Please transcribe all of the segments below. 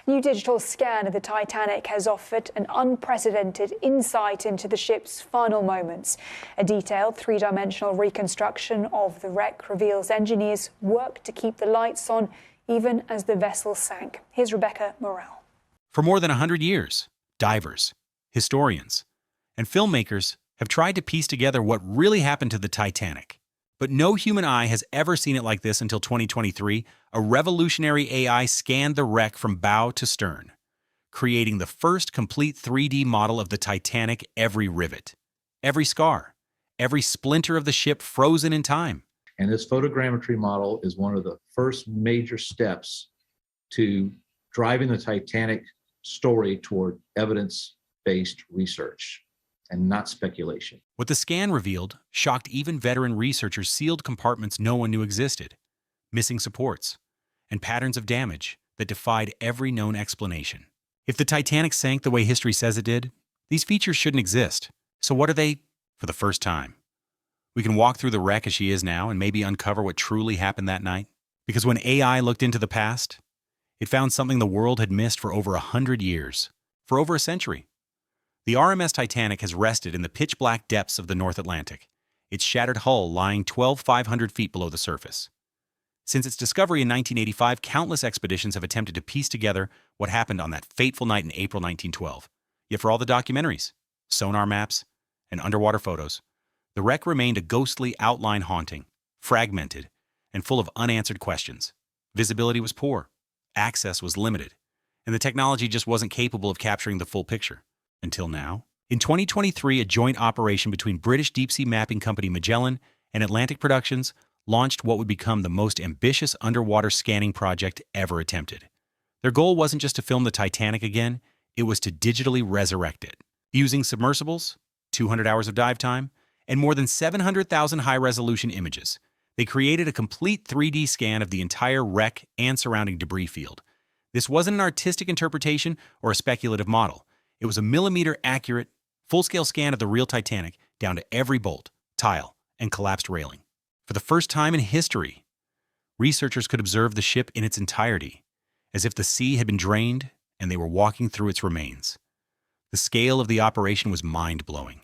New digital scan of the Titanic has offered an unprecedented insight into the ship's final moments. A detailed three-dimensional reconstruction of the wreck reveals engineers worked to keep the lights on even as the vessel sank. Here's Rebecca Morrell. For more than 100 years, divers, historians, and filmmakers have tried to piece together what really happened to the Titanic. But no human eye has ever seen it like this until 2023. A revolutionary AI scanned the wreck from bow to stern, creating the first complete 3D model of the Titanic. Every rivet, every scar, every splinter of the ship frozen in time. And this photogrammetry model is one of the first major steps to driving the Titanic story toward evidence-based research and not speculation. What the scan revealed shocked even veteran researchers. Sealed compartments no one knew existed, missing supports, and patterns of damage that defied every known explanation. If the Titanic sank the way history says it did, these features shouldn't exist. So what are they? For the first time, we can walk through the wreck as she is now and maybe uncover what truly happened that night. Because when AI looked into the past, it found something the world had missed for over 100 years, for over a century. The RMS Titanic has rested in the pitch-black depths of the North Atlantic, its shattered hull lying 12,500 feet below the surface. Since its discovery in 1985, countless expeditions have attempted to piece together what happened on that fateful night in April 1912. Yet for all the documentaries, sonar maps, and underwater photos, the wreck remained a ghostly outline haunting, fragmented, and full of unanswered questions. Visibility was poor, access was limited, and the technology just wasn't capable of capturing the full picture. Until now. In 2023, a joint operation between British deep-sea mapping company Magellan and Atlantic Productions launched what would become the most ambitious underwater scanning project ever attempted. Their goal wasn't just to film the Titanic again, it was to digitally resurrect it. Using submersibles, 200 hours of dive time, and more than 700,000 high-resolution images, they created a complete 3D scan of the entire wreck and surrounding debris field. This wasn't an artistic interpretation or a speculative model. It was a millimeter-accurate, full-scale scan of the real Titanic down to every bolt, tile, and collapsed railing. For the first time in history, researchers could observe the ship in its entirety, as if the sea had been drained and they were walking through its remains. The scale of the operation was mind-blowing.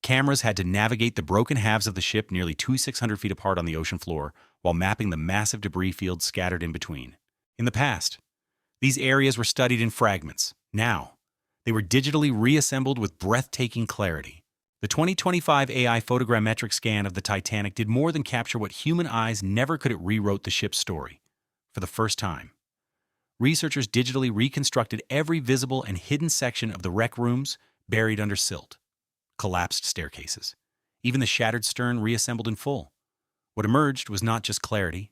Cameras had to navigate the broken halves of the ship nearly 2,600 feet apart on the ocean floor while mapping the massive debris fields scattered in between. In the past, these areas were studied in fragments. Now, they were digitally reassembled with breathtaking clarity. The 2025 AI photogrammetric scan of the Titanic did more than capture what human eyes never could. It rewrote the ship's story. For the first time, researchers digitally reconstructed every visible and hidden section of the wreck rooms buried under silt, collapsed staircases, even the shattered stern reassembled in full. What emerged was not just clarity,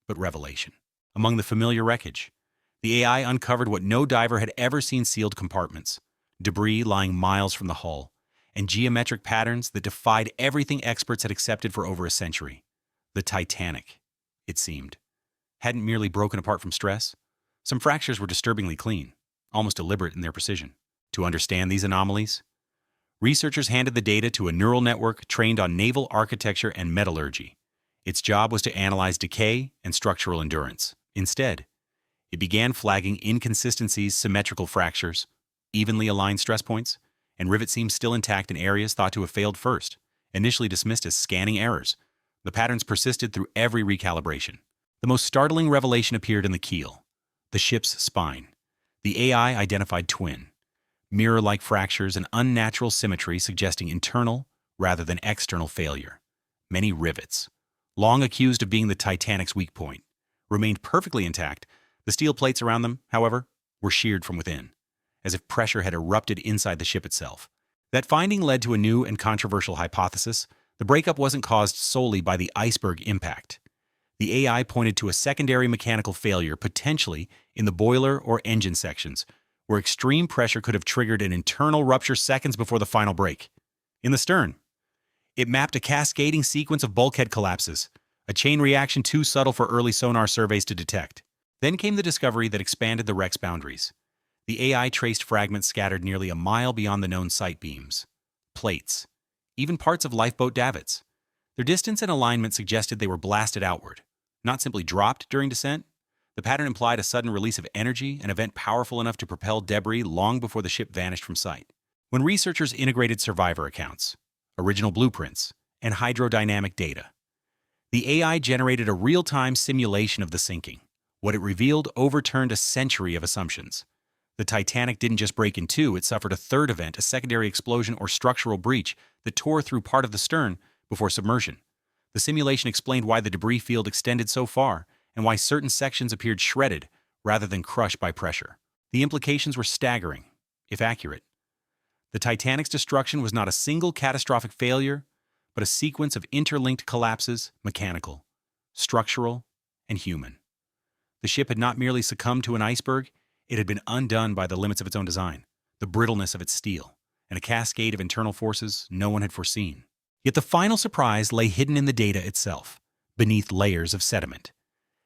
but revelation. Among the familiar wreckage, the AI uncovered what no diver had ever seen: sealed compartments, debris lying miles from the hull, and geometric patterns that defied everything experts had accepted for over a century. The Titanic, it seemed, hadn't merely broken apart from stress. Some fractures were disturbingly clean, almost deliberate in their precision. To understand these anomalies, researchers handed the data to a neural network trained on naval architecture and metallurgy. Its job was to analyze decay and structural endurance. Instead, it began flagging inconsistencies, symmetrical fractures, evenly aligned stress points, and rivet seams still intact in areas thought to have failed first. Initially dismissed as scanning errors, the patterns persisted through every recalibration. The most startling revelation appeared in the keel, the ship's spine. The AI identified twin, mirror-like fractures and unnatural symmetry suggesting internal rather than external failure. Many rivets, long accused of being the Titanic's weak point, remained perfectly intact. The steel plates around them, however, were sheared from within, as if pressure had erupted inside the ship itself. That finding led to a new and controversial hypothesis. The breakup wasn't caused solely by the iceberg impact. The AI pointed to a secondary mechanical failure, potentially in the boiler or engine sections, where extreme pressure could have triggered an internal rupture seconds before the final break. In the stern, it mapped a cascading sequence of bulkhead collapses, a chain reaction too subtle for early sonar surveys to detect. Then came the discovery that expanded the wreck's boundaries. The AI traced fragments scattered nearly a mile beyond the known sight beams, plates, even parts of lifeboat davits. Their distance and alignment suggested they were blasted outward, not simply dropped during descent. The pattern implied a sudden release of energy, an event powerful enough to propel debris long before the ship vanished from sight. When researchers integrated survivor accounts, original blueprints, and hydrodynamic data, the AI generated a real-time simulation of the sinking. What it revealed overturned a century of assumptions. The Titanic didn't just break in two, it suffered a third event, a secondary explosion or structural breach that tore through part of the stern before submersion. The simulation explained why the debris field extended so far and why certain sections appeared shredded rather than crushed by pressure. The implications were staggering, if accurate. The Titanic's destruction was not a single catastrophic failure, but a sequence of interlinked collapses, mechanical, structural, and human. The ship had not merely succumbed to an iceberg, it had been undone by the limits of its own design, the brittleness of its steel, and a cascade of internal forces no one had foreseen. Yet the final surprise lay hidden in the data itself, beneath layers of sediment.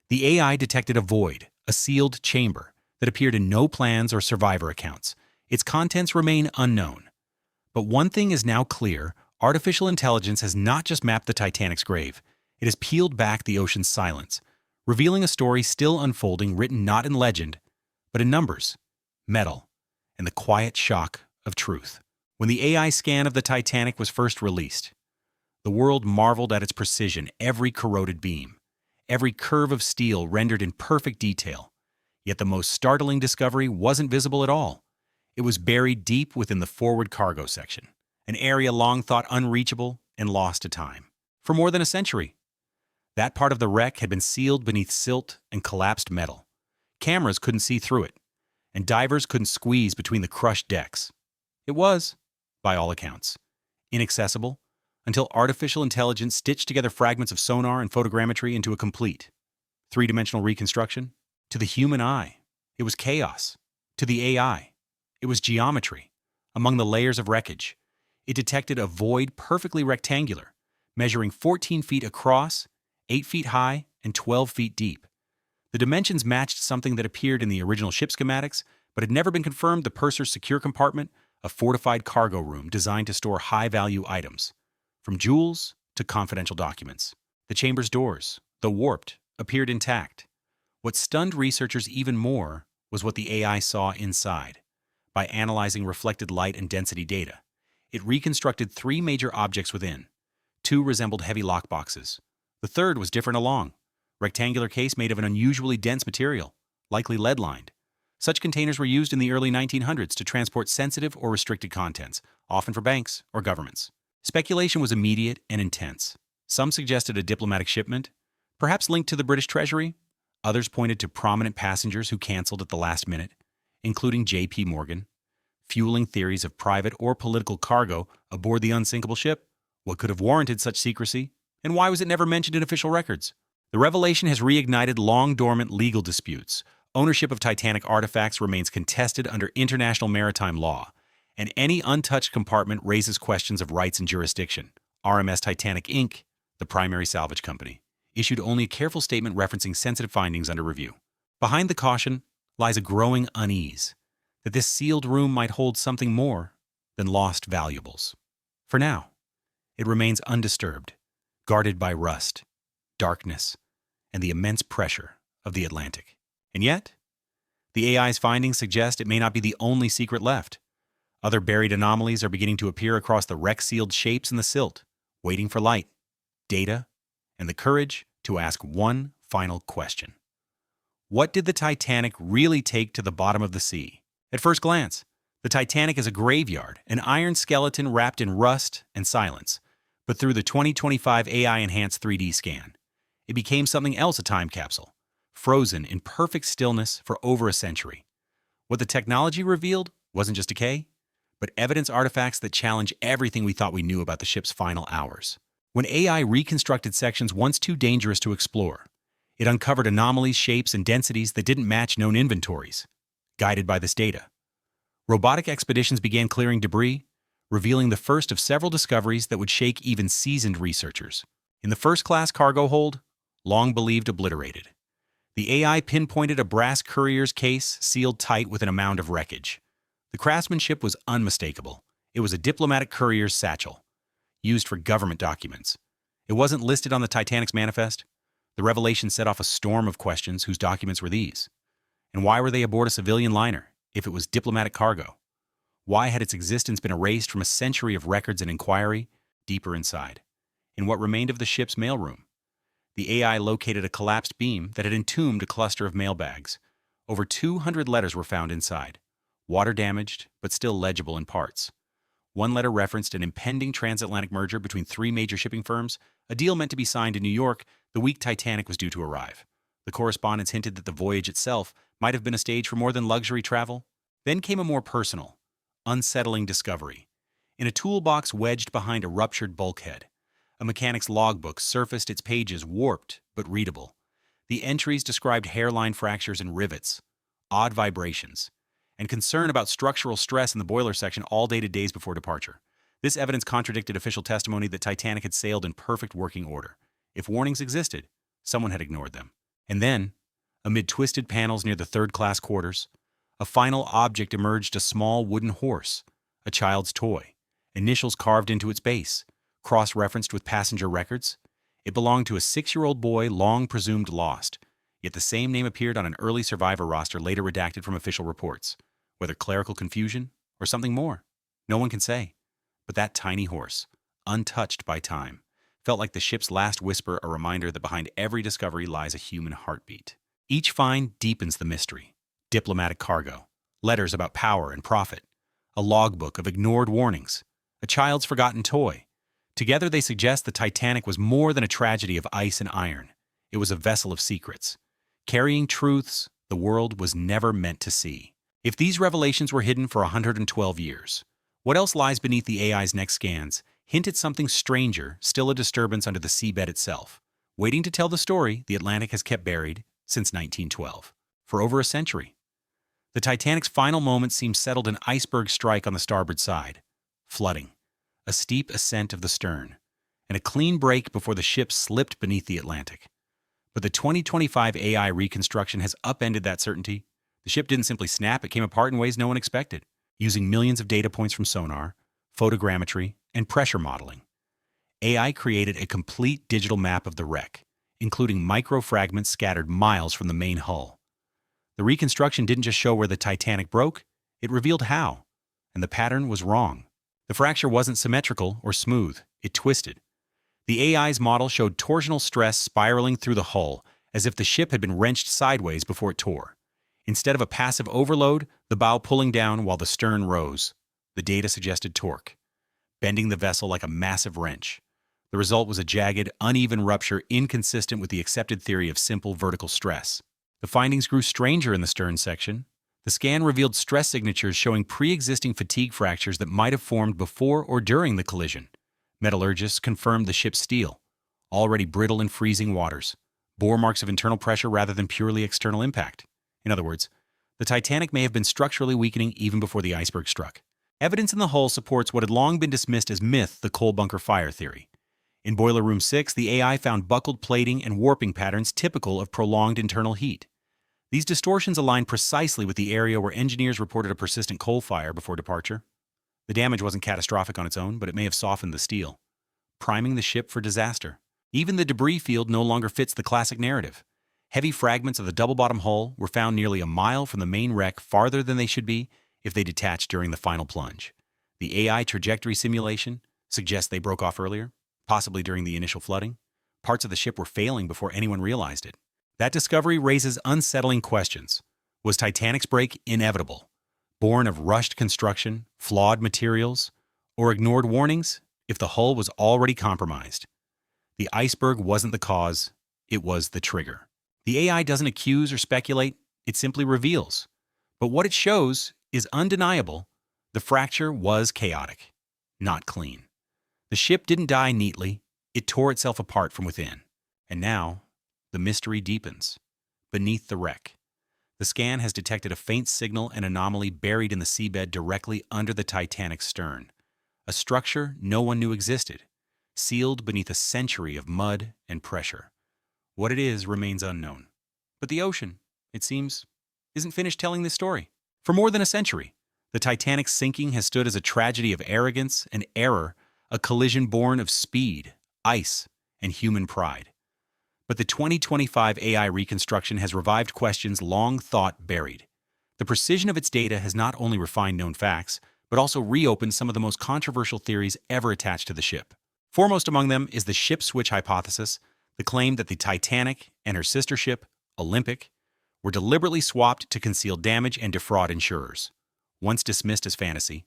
The AI detected a void, a sealed chamber, that appeared in no plans or survivor accounts. Its contents remain unknown. But one thing is now clear: artificial intelligence has not just mapped the Titanic's grave, it has peeled back the ocean's silence, revealing a story still unfolding, written not in legend, but in numbers, metal, and the quiet shock of truth. When the AI scan of the Titanic was first released, the world marveled at its precision, every corroded beam, every curve of steel rendered in perfect detail. Yet the most startling discovery wasn't visible at all. It was buried deep within the forward cargo section, an area long thought unreachable and lost to time. For more than a century, that part of the wreck had been sealed beneath silt and collapsed metal. Cameras couldn't see through it, and divers couldn't squeeze between the crushed decks. It was, by all accounts, inaccessible until artificial intelligence stitched together fragments of sonar and photogrammetry into a complete, three-dimensional reconstruction. To the human eye, it was chaos. To the AI, it was geometry. Among the layers of wreckage, it detected a void perfectly rectangular, measuring 14 feet across, 8 feet high, and 12 feet deep. The dimensions matched something that appeared in the original ship schematics, but had never been confirmed: the purser's secure compartment, a fortified cargo room designed to store high-value items, from jewels to confidential documents. The chamber's doors, though warped, appeared intact. What stunned researchers even more was what the AI saw inside. By analyzing reflected light and density data, it reconstructed three major objects within. Two resembled heavy lockboxes. The third was different: a long, rectangular case made of an unusually dense material, likely lead-lined. Such containers were used in the early 1900s to transport sensitive or restricted contents, often for banks or governments. Speculation was immediate and intense. Some suggested a diplomatic shipment, perhaps linked to the British Treasury. Others pointed to prominent passengers who canceled at the last minute, including J.P. Morgan, fueling theories of private or political cargo aboard the unsinkable ship. What could have warranted such secrecy, and why was it never mentioned in official records? The revelation has reignited long-dormant legal disputes. Ownership of Titanic artifacts remains contested under international maritime law, and any untouched compartment raises questions of rights and jurisdiction. RMS Titanic Inc., the primary salvage company, issued only a careful statement referencing sensitive findings under review. Behind the caution lies a growing unease that this sealed room might hold something more than lost valuables. For now, it remains undisturbed, guarded by rust, darkness, and the immense pressure of the Atlantic. And yet, the AI's findings suggest it may not be the only secret left. Other buried anomalies are beginning to appear across the wreck-sealed shapes in the silt, waiting for light, data, and the courage to ask one final question. What did the Titanic really take to the bottom of the sea? At first glance, the Titanic is a graveyard, an iron skeleton wrapped in rust and silence. But through the 2025 AI-enhanced 3D scan, it became something else: a time capsule, frozen in perfect stillness for over a century. What the technology revealed wasn't just decay, but evidence artifacts that challenge everything we thought we knew about the ship's final hours. When AI reconstructed sections once too dangerous to explore, it uncovered anomalies, shapes, and densities that didn't match known inventories. Guided by this data, robotic expeditions began clearing debris, revealing the first of several discoveries that would shake even seasoned researchers. In the first-class cargo hold, long believed obliterated, the AI pinpointed a brass courier's case sealed tight within a mound of wreckage. The craftsmanship was unmistakable. It was a diplomatic courier's satchel, used for government documents. It wasn't listed on the Titanic's manifest. The revelation set off a storm of questions. Whose documents were these? And why were they aboard a civilian liner, if it was diplomatic cargo? Why had its existence been erased from a century of records and inquiry? Deeper inside, in what remained of the ship's mailroom, the AI located a collapsed beam that had entombed a cluster of mailbags. Over 200 letters were found inside, water-damaged but still legible in parts. One letter referenced an impending transatlantic merger between three major shipping firms, a deal meant to be signed in New York the week Titanic was due to arrive. The correspondence hinted that the voyage itself might have been a stage for more than luxury travel. Then came a more personal, unsettling discovery. In a toolbox wedged behind a ruptured bulkhead, a mechanic's logbook surfaced, its pages warped but readable. The entries described hairline fractures and rivets, odd vibrations, and concern about structural stress in the boiler section, all dated days before departure. This evidence contradicted official testimony that Titanic had sailed in perfect working order. If warnings existed, someone had ignored them. And then, amid twisted panels near the third-class quarters, a final object emerged: a small wooden horse, a child's toy, initials carved into its base, cross-referenced with passenger records. It belonged to a 6-year-old boy long presumed lost, yet the same name appeared on an early survivor roster later redacted from official reports. Whether clerical confusion or something more, no one can say. But that tiny horse, untouched by time, felt like the ship's last whisper, a reminder that behind every discovery lies a human heartbeat. Each find deepens the mystery. Diplomatic cargo, letters about power and profit, a logbook of ignored warnings, a child's forgotten toy. Together they suggest the Titanic was more than a tragedy of ice and iron. It was a vessel of secrets, carrying truths the world was never meant to see. If these revelations were hidden for 112 years, what else lies beneath the AI's next scans? Hint at something stranger, still a disturbance under the seabed itself, waiting to tell the story the Atlantic has kept buried since 1912. For over a century. The Titanic's final moments seem settled, an iceberg strike on the starboard side, flooding, a steep ascent of the stern, and a clean break before the ship slipped beneath the Atlantic. But the 2025 AI reconstruction has upended that certainty. The ship didn't simply snap, it came apart in ways no one expected. Using millions of data points from sonar, photogrammetry, and pressure modeling, AI created a complete digital map of the wreck, including microfragments scattered miles from the main hull. The reconstruction didn't just show where the Titanic broke, it revealed how, and the pattern was wrong. The fracture wasn't symmetrical or smooth, it twisted. The AI's model showed torsional stress spiraling through the hull, as if the ship had been wrenched sideways before it tore. Instead of a passive overload, the bow pulling down while the stern rose. The data suggested torque, bending the vessel like a massive wrench. The result was a jagged, uneven rupture inconsistent with the accepted theory of simple vertical stress. The findings grew stranger in the stern section. The scan revealed stress signatures showing pre-existing fatigue fractures that might have formed before or during the collision. Metallurgists confirmed the ship's steel, already brittle in freezing waters, bore marks of internal pressure rather than purely external impact. In other words, the Titanic may have been structurally weakening even before the iceberg struck. Evidence in the hull supports what had long been dismissed as myth, the coal bunker fire theory. In Boiler Room 6, the AI found buckled plating and warping patterns typical of prolonged internal heat. These distortions align precisely with the area where engineers reported a persistent coal fire before departure. The damage wasn't catastrophic on its own, but it may have softened the steel, priming the ship for disaster. Even the debris field no longer fits the classic narrative. Heavy fragments of the double-bottom hull were found nearly a mile from the main wreck, farther than they should be if they detached during the final plunge. The AI trajectory simulation suggests they broke off earlier, possibly during the initial flooding. Parts of the ship were failing before anyone realized it. That discovery raises unsettling questions. Was Titanic's break inevitable, born of rushed construction, flawed materials, or ignored warnings? If the hull was already compromised, the iceberg wasn't the cause, it was the trigger. The AI doesn't accuse or speculate, it simply reveals. But what it shows is undeniable. The fracture was chaotic, not clean. The ship didn't die neatly, it tore itself apart from within. And now, the mystery deepens. Beneath the wreck, the scan has detected a faint signal and anomaly buried in the seabed directly under the Titanic's stern. A structure no one knew existed, sealed beneath a century of mud and pressure. What it is remains unknown. But the ocean, it seems, isn't finished telling this story. For more than a century, the Titanic's sinking has stood as a tragedy of arrogance and error, a collision born of speed, ice, and human pride. But the 2025 AI reconstruction has revived questions long thought buried. The precision of its data has not only refined known facts, but also reopened some of the most controversial theories ever attached to the ship. Foremost among them is the ship switch hypothesis, the claim that the Titanic and her sister ship, Olympic, were deliberately swapped to conceal damage and defraud insurers. Once dismissed as fantasy,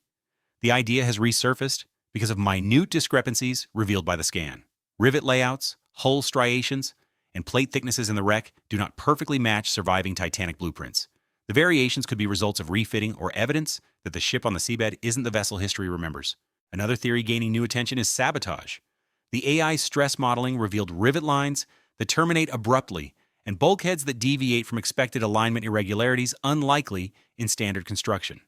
the idea has resurfaced because of minute discrepancies revealed by the scan. Rivet layouts, hull striations, and plate thicknesses in the wreck do not perfectly match surviving Titanic blueprints. The variations could be results of refitting or evidence that the ship on the seabed isn't the vessel history remembers. Another theory gaining new attention is sabotage. The AI stress modeling revealed rivet lines that terminate abruptly and bulkheads that deviate from expected alignment irregularities unlikely in standard construction.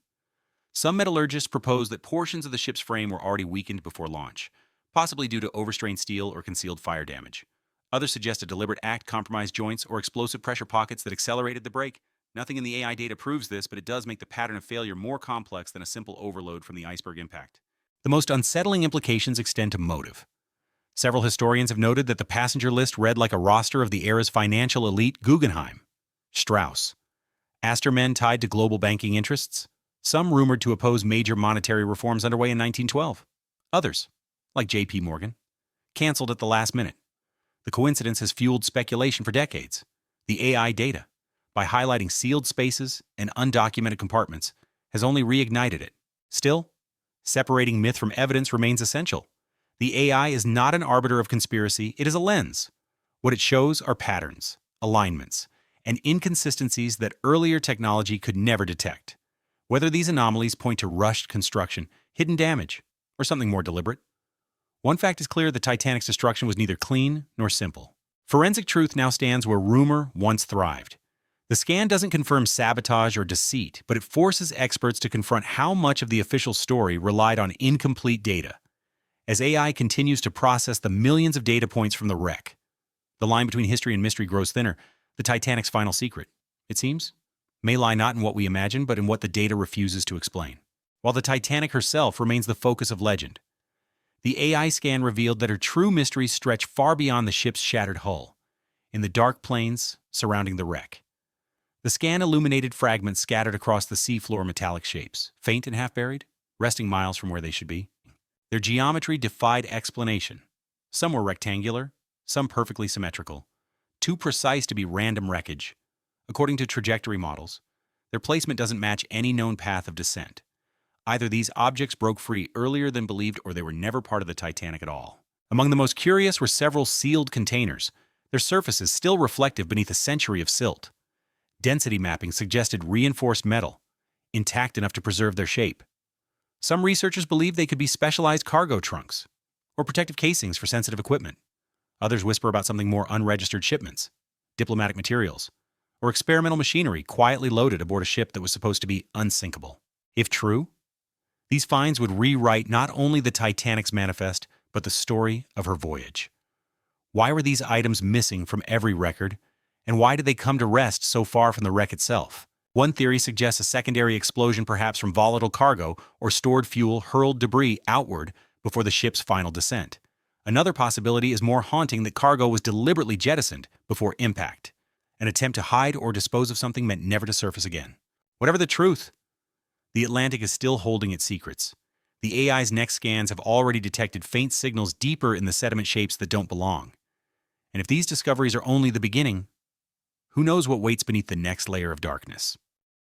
Some metallurgists propose that portions of the ship's frame were already weakened before launch, possibly due to overstrained steel or concealed fire damage. Others suggest a deliberate act compromised joints or explosive pressure pockets that accelerated the break. Nothing in the AI data proves this, but it does make the pattern of failure more complex than a simple overload from the iceberg impact. The most unsettling implications extend to motive. Several historians have noted that the passenger list read like a roster of the era's financial elite: Guggenheim, Strauss, Astor men tied to global banking interests, some rumored to oppose major monetary reforms underway in 1912. Others, like J.P. Morgan, canceled at the last minute. The coincidence has fueled speculation for decades. The AI data, by highlighting sealed spaces and undocumented compartments, has only reignited it. Still, separating myth from evidence remains essential. The AI is not an arbiter of conspiracy, it is a lens. What it shows are patterns, alignments, and inconsistencies that earlier technology could never detect. Whether these anomalies point to rushed construction, hidden damage, or something more deliberate. One fact is clear: the Titanic's destruction was neither clean nor simple. Forensic truth now stands where rumor once thrived. The scan doesn't confirm sabotage or deceit, but it forces experts to confront how much of the official story relied on incomplete data. As AI continues to process the millions of data points from the wreck, the line between history and mystery grows thinner. The Titanic's final secret, it seems, may lie not in what we imagine, but in what the data refuses to explain. While the Titanic herself remains the focus of legend, the AI scan revealed that her true mysteries stretch far beyond the ship's shattered hull, in the dark plains surrounding the wreck. The scan illuminated fragments scattered across the seafloor, metallic shapes, faint and half-buried, resting miles from where they should be. Their geometry defied explanation. Some were rectangular, some perfectly symmetrical, too precise to be random wreckage. According to trajectory models, their placement doesn't match any known path of descent. Either these objects broke free earlier than believed, or they were never part of the Titanic at all. Among the most curious were several sealed containers, their surfaces still reflective beneath a century of silt. Density mapping suggested reinforced metal, intact enough to preserve their shape. Some researchers believe they could be specialized cargo trunks, or protective casings for sensitive equipment. Others whisper about something more: unregistered shipments, diplomatic materials, or experimental machinery quietly loaded aboard a ship that was supposed to be unsinkable. If true, these finds would rewrite not only the Titanic's manifest, but the story of her voyage. Why were these items missing from every record, and why did they come to rest so far from the wreck itself? One theory suggests a secondary explosion, perhaps from volatile cargo or stored fuel, hurled debris outward before the ship's final descent. Another possibility is more haunting: that cargo was deliberately jettisoned before impact. An attempt to hide or dispose of something meant never to surface again. Whatever the truth, the Atlantic is still holding its secrets. The AI's next scans have already detected faint signals deeper in the sediment shapes that don't belong. And if these discoveries are only the beginning, who knows what waits beneath the next layer of darkness?